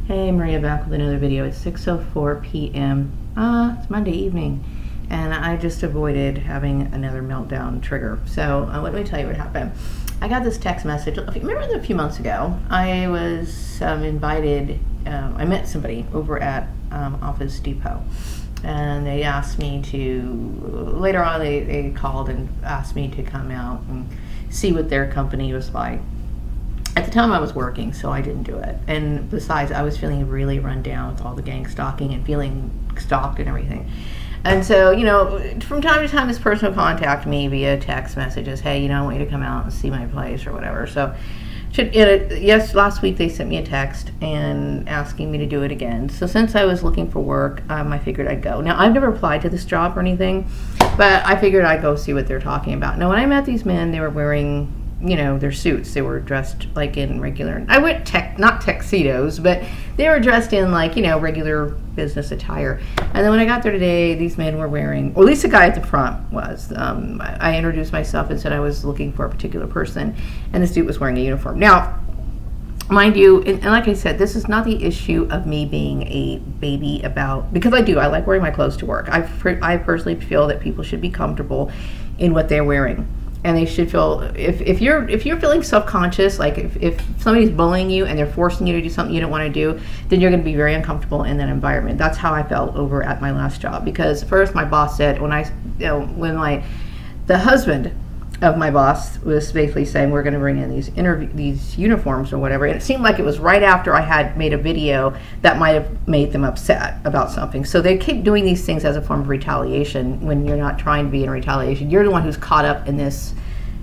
Hey, Maria back with another video. It's 6:04 p.m. It's Monday evening, and I just avoided having another meltdown trigger. So let me tell you what happened. I got this text message. Remember a few months ago, I was invited. I met somebody over at Office Depot, and they asked me to. Later on, they called and asked me to come out and see what their company was like. At the time I was working, so I didn't do it. And besides, I was feeling really run down with all the gang stalking and feeling stalked and everything. And so, from time to time, this person would contact me via text messages. Hey, I want you to come out and see my place or whatever. So, last week they sent me a text and asking me to do it again. So since I was looking for work, I figured I'd go. Now, I've never applied to this job or anything, but I figured I'd go see what they're talking about. Now, when I met these men, they were wearing their suits. They were dressed like in regular, not tuxedos, but they were dressed in regular business attire. And then when I got there today, these men were wearing, or at least the guy at the front was, I introduced myself and said I was looking for a particular person, and this dude was wearing a uniform. Now, mind you, and like I said, this is not the issue of me being a baby because I like wearing my clothes to work. I personally feel that people should be comfortable in what they're wearing. And they should feel, if you're feeling self-conscious, like if somebody's bullying you and they're forcing you to do something you don't want to do, then you're going to be very uncomfortable in that environment. That's how I felt over at my last job. Because first, my boss said the husband of my boss was basically saying we're going to bring in these uniforms or whatever, and it seemed like it was right after I had made a video that might have made them upset about something. So they keep doing these things as a form of retaliation when you're not trying to be in retaliation. You're the one who's caught up in this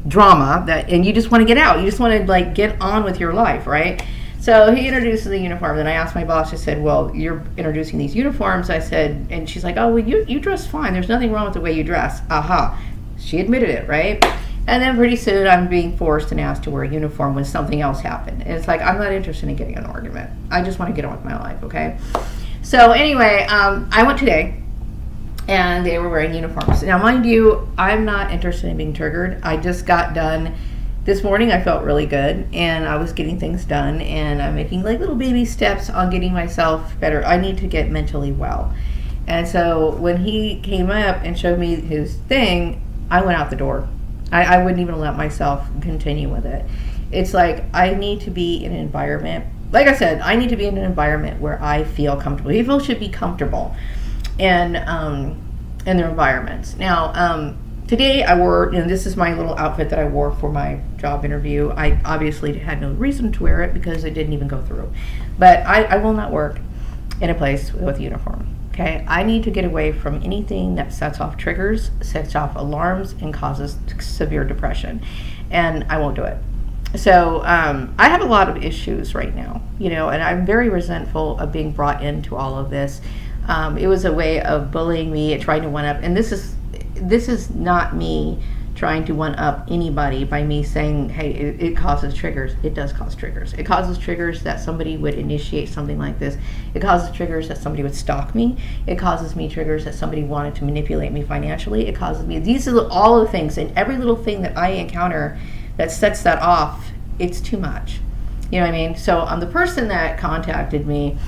drama and you just want to get out. You just want to get on with your life, right? So he introduces the uniform, and I asked my boss, I said, well, you're introducing these uniforms. I said, and she's like, oh, well, you dress fine. There's nothing wrong with the way you dress. Aha. She admitted it, right? And then pretty soon I'm being forced and asked to wear a uniform when something else happened. And it's like, I'm not interested in getting an argument. I just want to get on with my life, okay? So anyway, I went today, and they were wearing uniforms. Now, mind you, I'm not interested in being triggered. I just got done. This morning I felt really good, and I was getting things done, and I'm making little baby steps on getting myself better. I need to get mentally well. And so when he came up and showed me his thing, I went out the door. I wouldn't even let myself continue with it. It's like I need to be in an environment, like I said, I need to be in an environment where I feel comfortable. People should be comfortable in their environments. Now, today I wore, this is my little outfit that I wore for my job interview. I obviously had no reason to wear it because it didn't even go through. But I will not work in a place with a uniform. Okay, I need to get away from anything that sets off triggers, sets off alarms, and causes severe depression, and I won't do it. So I have a lot of issues right now, and I'm very resentful of being brought into all of this. It was a way of bullying me, trying to one-up, and this is not me trying to one-up anybody by me saying, hey, it causes triggers. It does cause triggers. It causes triggers that somebody would initiate something like this. It causes triggers that somebody would stalk me. It causes me triggers that somebody wanted to manipulate me financially. It causes me, these are all the things, and every little thing that I encounter that sets that off, it's too much. You know what I mean? So the person that contacted me,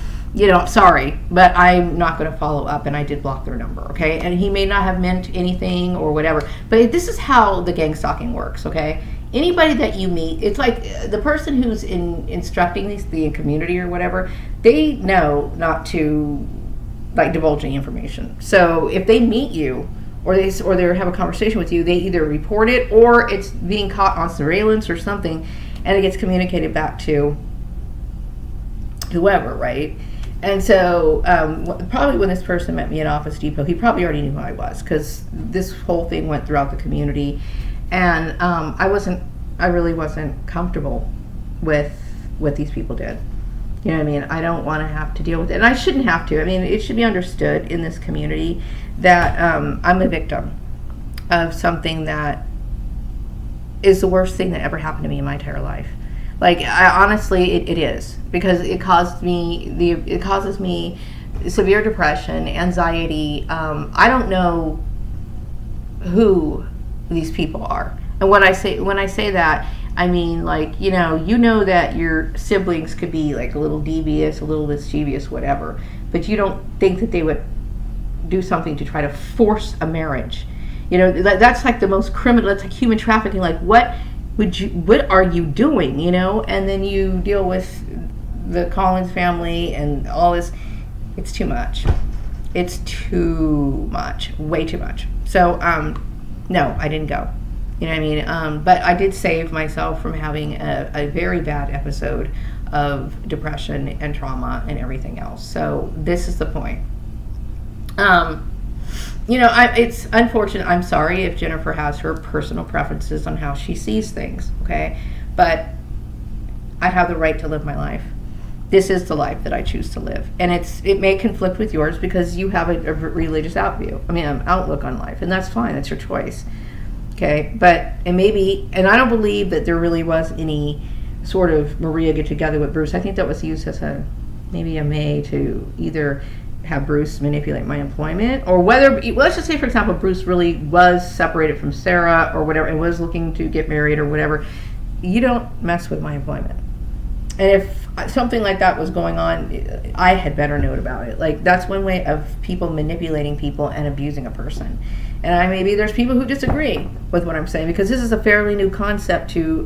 sorry, but I'm not going to follow up, and I did block their number, okay? And he may not have meant anything or whatever, but this is how the gang stalking works, okay? Anybody that you meet, it's like the person who's instructing the community or whatever, they know not to divulge any information. So if they meet you or they have a conversation with you, they either report it or it's being caught on surveillance or something, and it gets communicated back to whoever, right? And so probably when this person met me at Office Depot, he probably already knew who I was, because this whole thing went throughout the community, and I really wasn't comfortable with what these people did. You know what I mean? I don't want to have to deal with it, and I shouldn't have to. I mean, it should be understood in this community that I'm a victim of something that is the worst thing that ever happened to me in my entire life. Honestly, it is, because it causes me severe depression, anxiety. I don't know who these people are, and when I say that, I mean, like, you know that your siblings could be like a little devious, a little mischievous, whatever, but you don't think that they would do something to try to force a marriage. That's like the most criminal. That's like human trafficking. Like, what are you doing? And then you deal with the Collins family and all this. It's too much. It's too much. Way too much. So, no, I didn't go. You know what I mean? But I did save myself from having a very bad episode of depression and trauma and everything else. So this is the point. It's unfortunate. I'm sorry if Jennifer has her personal preferences on how she sees things, okay? But I have the right to live my life. This is the life that I choose to live. And it may conflict with yours because you have a religious outlook on life. And that's fine. That's your choice. Okay? And I don't believe that there really was any sort of Maria get together with Bruce. I think that was used as maybe a May to either have Bruce manipulate my employment, or whether, let's just say, for example, Bruce really was separated from Sarah or whatever and was looking to get married or whatever. You don't mess with my employment. And if something like that was going on, I had better note about it. Like, that's one way of people manipulating people and abusing a person. And maybe there's people who disagree with what I'm saying, because this is a fairly new concept to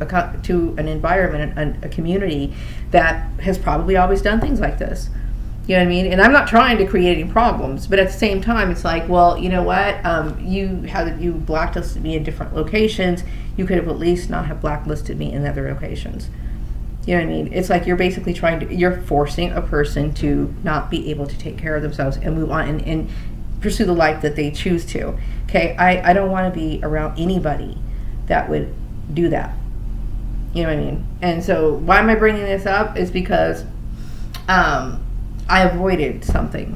an environment, a community that has probably always done things like this. You know what I mean? And I'm not trying to create any problems, but at the same time, it's like, well, you know what? You blacklisted me in different locations. You could have at least not have blacklisted me in other locations. You know what I mean? It's like you're basically you're forcing a person to not be able to take care of themselves and move on and pursue the life that they choose to. Okay? I don't want to be around anybody that would do that. You know what I mean? And so why am I bringing this up? Is because I avoided something.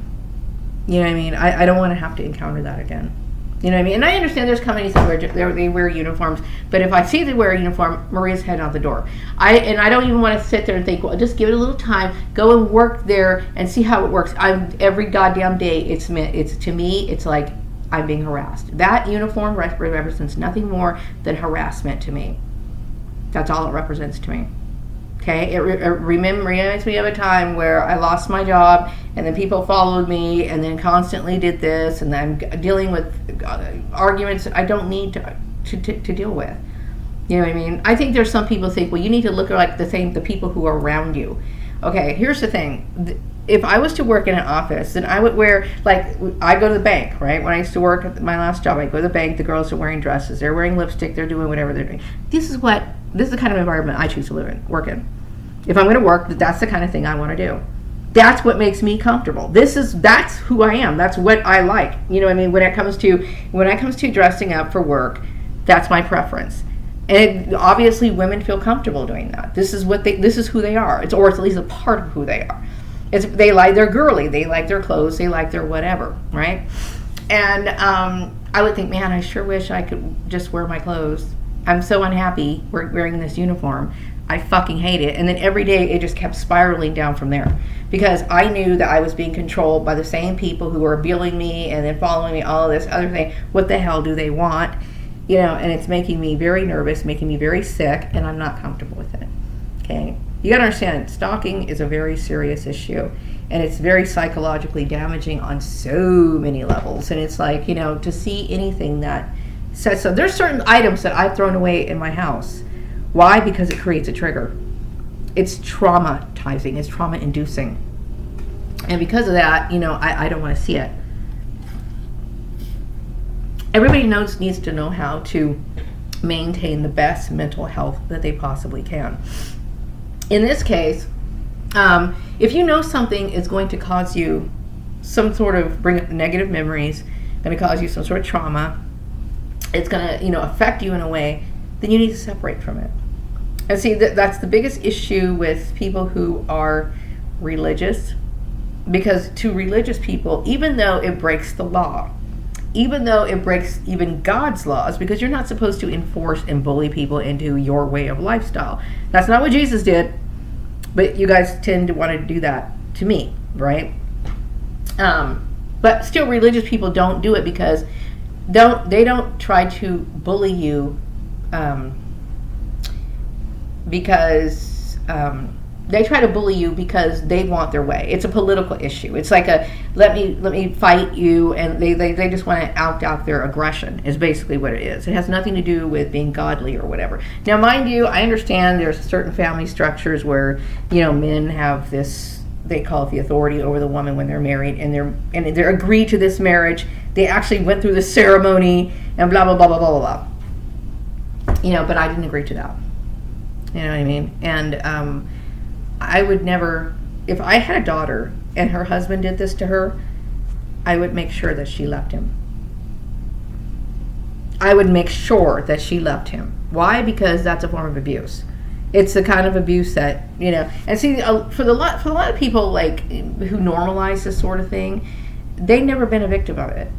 You know what I mean? I don't want to have to encounter that again. You know what I mean? And I understand there's companies that they wear uniforms, but if I see they wear a uniform, Maria's heading out the door. I don't even want to sit there and think, well, just give it a little time, go and work there and see how it works. Every goddamn day, it's to me, it's like I'm being harassed. That uniform represents nothing more than harassment to me. That's all it represents to me. Okay, it reminds me of a time where I lost my job, and then people followed me, and then constantly did this, and I'm dealing with arguments that I don't need to deal with. You know what I mean? I think there's some people think, well, you need to look like the people who are around you. Okay, here's the thing. If I was to work in an office, then I would wear, like, I go to the bank, right? When I used to work at my last job, I go to the bank, the girls are wearing dresses, they're wearing lipstick, they're doing whatever they're doing. This is the kind of environment I choose to work in. If I'm going to work, that's the kind of thing I want to do. That's what makes me comfortable. That's who I am. That's what I like. You know what I mean? When it comes to dressing up for work, that's my preference. And obviously women feel comfortable doing that. This is who they are. Or it's at least a part of who they are. They're girly. They like their clothes. They like their whatever, right? And I would think, man, I sure wish I could just wear my clothes. I'm so unhappy wearing this uniform. I fucking hate it. And then every day it just kept spiraling down from there, because I knew that I was being controlled by the same people who were abusing me and then following me, all of this other thing. What the hell do they want? And it's making me very nervous, making me very sick, and I'm not comfortable with it. Okay? You gotta understand, stalking is a very serious issue, and it's very psychologically damaging on so many levels. And it's like, to see anything that says so. There's certain items that I've thrown away in my house. Why? Because it creates a trigger. It's traumatizing. It's trauma-inducing. And because of that, I don't want to see it. Everybody needs to know how to maintain the best mental health that they possibly can. In this case, if you know something is going to cause you some sort of bring up negative memories, going to cause you some sort of trauma, it's going to affect you in a way, then you need to separate from it. And see, that's the biggest issue with people who are religious, because to religious people, even though it breaks the law, even though it breaks even God's laws, because you're not supposed to enforce and bully people into your way of lifestyle. That's not what Jesus did, but you guys tend to want to do that to me, right? But still, religious people don't do it because they don't try to bully you because they try to bully you because they want their way. It's a political issue. It's like a let me fight you, and they just want to act out their aggression is basically what it is. It has nothing to do with being godly or whatever. Now, mind you, I understand there's certain family structures where, you know, men have this, they call it the authority over the woman when they're married, and they're agreed to this marriage. They actually went through the ceremony and blah blah blah blah blah blah. You know, but I didn't agree to that. You know what I mean? And I would never, if I had a daughter and her husband did this to her, I would make sure that she left him. I would make sure that she left him. Why? Because that's a form of abuse. It's the kind of abuse that, you know, and see, for a lot of people like who normalize this sort of thing, they've never been a victim of it.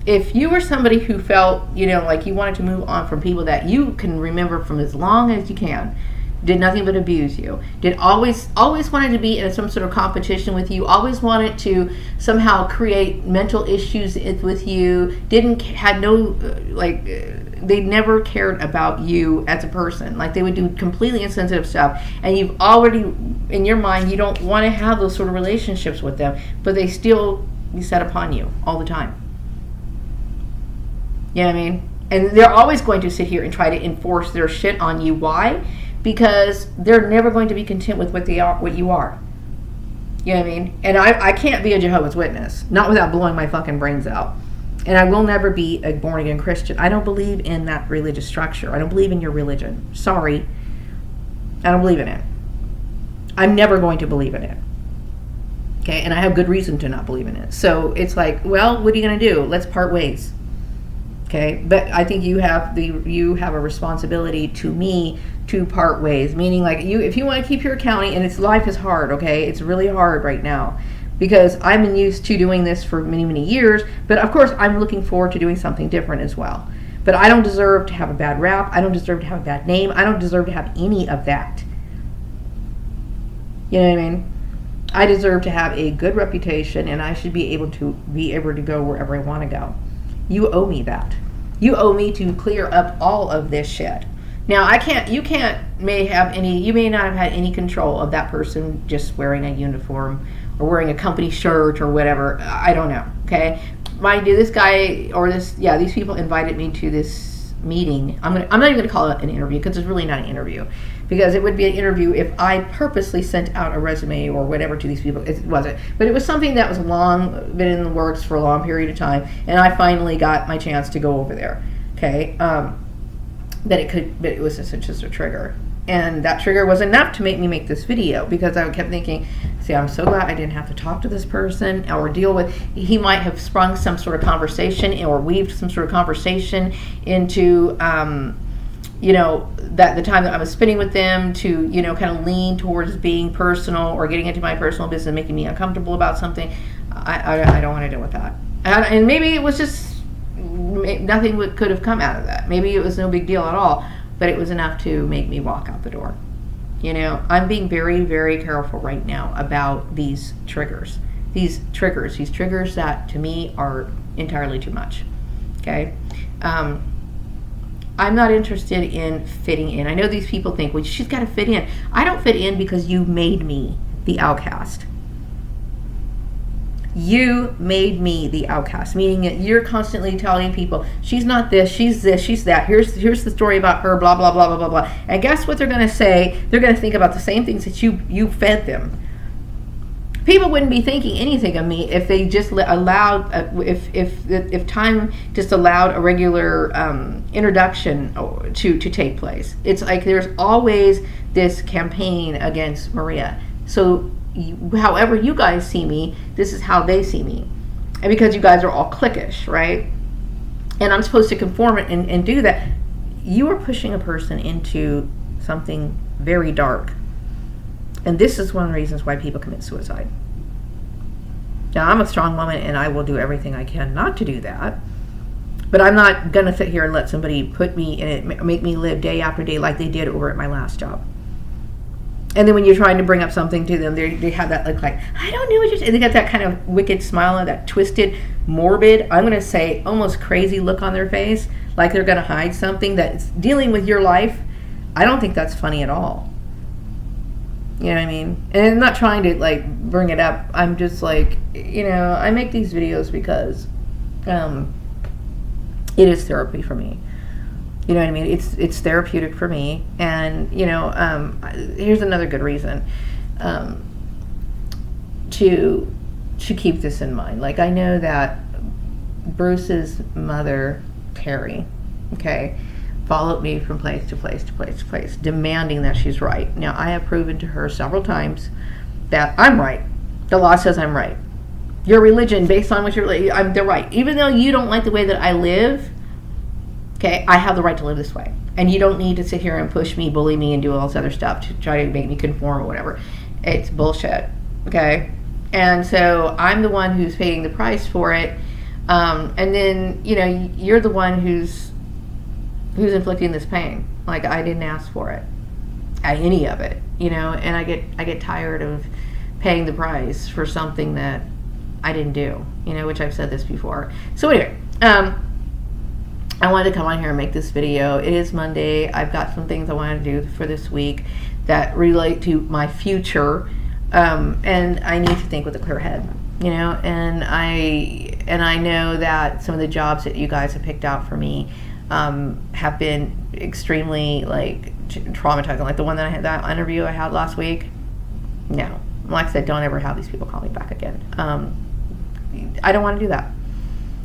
If you were somebody who felt, you know, like you wanted to move on from people that you can remember from as long as you can, did nothing but abuse you, did always wanted to be in some sort of competition with you, always wanted to somehow create mental issues with you, had no, they never cared about you as a person. Like, they would do completely insensitive stuff, and you've already, in your mind, you don't want to have those sort of relationships with them, but they still be set upon you all the time. You know what I mean? And they're always going to sit here and try to enforce their shit on you. Why? Because they're never going to be content with what you are. You know what I mean? And I can't be a Jehovah's Witness, not without blowing my fucking brains out. And I will never be a born-again Christian. I don't believe in that religious structure. I don't believe in your religion. Sorry. I don't believe in it. I'm never going to believe in it. Okay? And I have good reason to not believe in it. So it's like, well, what are you going to do? Let's part ways. Okay, but I think you have a responsibility to me to part ways. Meaning, like, if you want to keep your accounting, and life is hard. Okay, it's really hard right now because I've been used to doing this for many years. But of course, I'm looking forward to doing something different as well. But I don't deserve to have a bad rap. I don't deserve to have a bad name. I don't deserve to have any of that. You know what I mean? I deserve to have a good reputation, and I should be able to go wherever I want to go. You owe me that. You owe me to clear up all of this shit. Now, you may not have had any control of that person just wearing a uniform or wearing a company shirt or whatever. I don't know, okay? Mind you, these people invited me to this meeting. I'm not even going to call it an interview because it's really not an interview. Because it would be an interview if I purposely sent out a resume or whatever to these people. It wasn't. But it was something that was been in the works for a long period of time. And I finally got my chance to go over there. Okay? But it was just a trigger. And that trigger was enough to make me make this video. Because I kept thinking, see, I'm so glad I didn't have to talk to this person or deal with, he might have sprung some sort of conversation or weaved some sort of conversation into, that the time that I was spending with them to, kind of lean towards being personal or getting into my personal business and making me uncomfortable about something. I don't want to deal with that. And maybe it was just, nothing could have come out of that. Maybe it was no big deal at all, but it was enough to make me walk out the door. I'm being very, very careful right now about these triggers. These triggers that to me are entirely too much. Okay? I'm not interested in fitting in. I know these people think, well, she's got to fit in. I don't fit in because you made me the outcast. You made me the outcast, meaning that you're constantly telling people, she's not this, she's that. Here's the story about her, blah, blah, blah, blah, blah, blah. And guess what they're going to say? They're going to think about the same things that you fed them. People wouldn't be thinking anything of me if they just allowed, if time just allowed a regular introduction to take place. It's like there's always this campaign against Maria. So however you guys see me, this is how they see me. And because you guys are all cliquish, right? And I'm supposed to conform it and do that. You are pushing a person into something very dark. And this is one of the reasons why people commit suicide. Now, I'm a strong woman, and I will do everything I can not to do that. But I'm not going to sit here and let somebody put me in it, make me live day after day like they did over at my last job. And then when you're trying to bring up something to them, they have that look like, I don't know what you're saying. They got that kind of wicked smile, that twisted, morbid, I'm going to say almost crazy look on their face, like they're going to hide something that's dealing with your life. I don't think that's funny at all. You know what I mean? And I'm not trying to like bring it up. I'm just like, you know, I make these videos because it is therapy for me. You know what I mean? It's therapeutic for me. And, you know, here's another good reason to keep this in mind. Like, I know that Bruce's mother, Terry, okay, followed me from place to place to place to place, demanding that she's right. Now, I have proven to her several times that I'm right. The law says I'm right. Your religion, based on what they're right. Even though you don't like the way that I live, okay, I have the right to live this way. And you don't need to sit here and push me, bully me, and do all this other stuff to try to make me conform or whatever. It's bullshit, okay? And so I'm the one who's paying the price for it. And then, you know, you're the one who's inflicting this pain. Like, I didn't ask for it, any of it, you know. And I get tired of paying the price for something that I didn't do, you know, which I've said this before. So anyway, I wanted to come on here and make this video. It is Monday. I've got some things I wanted to do for this week that relate to my future, and I need to think with a clear head, you know. And I know that some of the jobs that you guys have picked out for me have been extremely like traumatizing. Like the one that I had, that interview I had last week. No, like I said, don't ever have these people call me back again. I don't want to do that.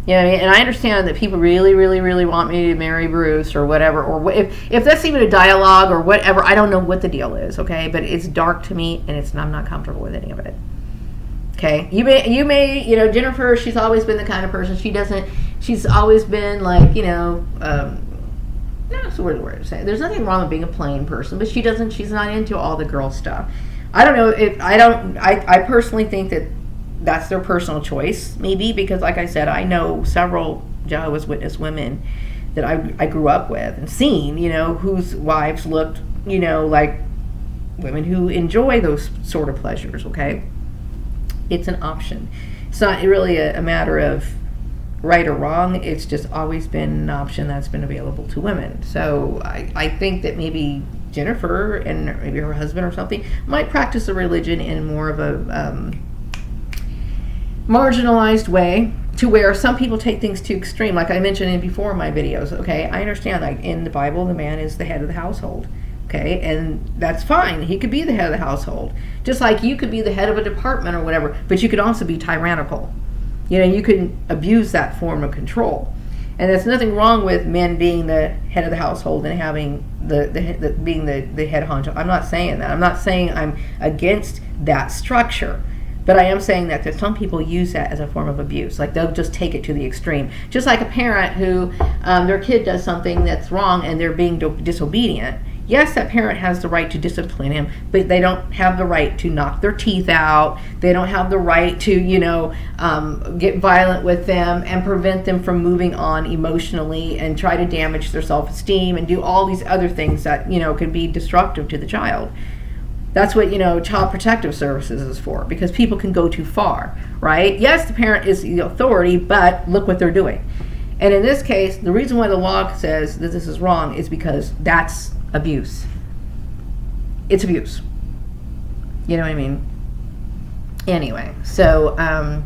You know what I mean? And I understand that people really, really, really want me to marry Bruce or whatever, or if that's even a dialogue or whatever. I don't know what the deal is, okay? But it's dark to me, and I'm not comfortable with any of it. Okay, you may, you know, Jennifer. She's always been the kind of person. She's always been like, you know, that's the word to say. There's nothing wrong with being a plain person, but she's not into all the girl stuff. I don't know if I personally think that that's their personal choice, maybe, because like I said, I know several Jehovah's Witness women that I grew up with and seen, you know, whose wives looked, you know, like women who enjoy those sort of pleasures, okay? It's an option. It's not really a matter of right or wrong. It's just always been an option that's been available to women. So I think that maybe Jennifer and maybe her husband or something might practice a religion in more of a marginalized way, to where some people take things too extreme. Like I mentioned in before in my videos, okay, I understand, like in the Bible, the man is the head of the household, okay, and that's fine. He could be the head of the household, just like you could be the head of a department or whatever, but you could also be tyrannical. You know, you can abuse that form of control. And there's nothing wrong with men being the head of the household and having being the head honcho. I'm not saying that. I'm not saying I'm against that structure. But I am saying that some people use that as a form of abuse. Like they'll just take it to the extreme. Just like a parent who their kid does something that's wrong and they're being disobedient. Yes, that parent has the right to discipline him, but they don't have the right to knock their teeth out. They don't have the right to, you know, get violent with them and prevent them from moving on emotionally and try to damage their self-esteem and do all these other things that, you know, could be destructive to the child. That's what, you know, Child Protective Services is for, because people can go too far, right? Yes, the parent is the authority, but look what they're doing. And in this case, the reason why the law says that this is wrong is because that's abuse. It's abuse. You know what I mean? Anyway, so I'm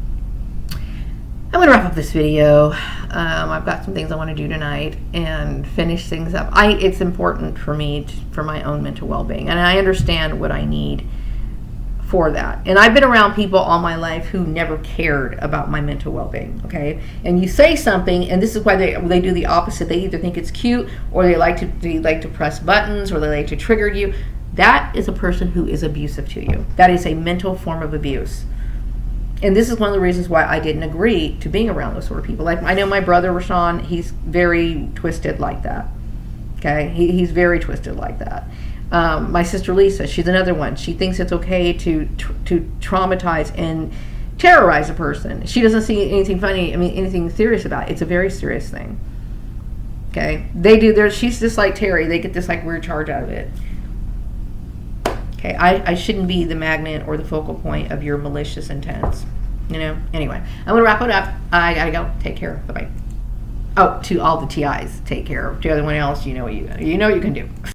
going to wrap up this video. I've got some things I want to do tonight and finish things up. It's important for me for my own mental well-being, and I understand what I need for that. And I've been around people all my life who never cared about my mental well-being, okay? And you say something, and this is why they do the opposite. They either think it's cute, or they like to press buttons, or they like to trigger you. That is a person who is abusive to you. That is a mental form of abuse. And this is one of the reasons why I didn't agree to being around those sort of people. Like, I know my brother, Rashawn, he's very twisted like that. Okay? He's very twisted like that. My sister Lisa, she's another one. She thinks it's okay to traumatize and terrorize a person. She doesn't see anything funny, anything serious about it. It's a very serious thing. Okay? She's just like Terry. They get this like weird charge out of it. Okay, I shouldn't be the magnet or the focal point of your malicious intents. You know? Anyway, I'm going to wrap it up. I got to go. Take care. Bye-bye. Oh, to all the TIs, take care. To everyone else, you know what you can do.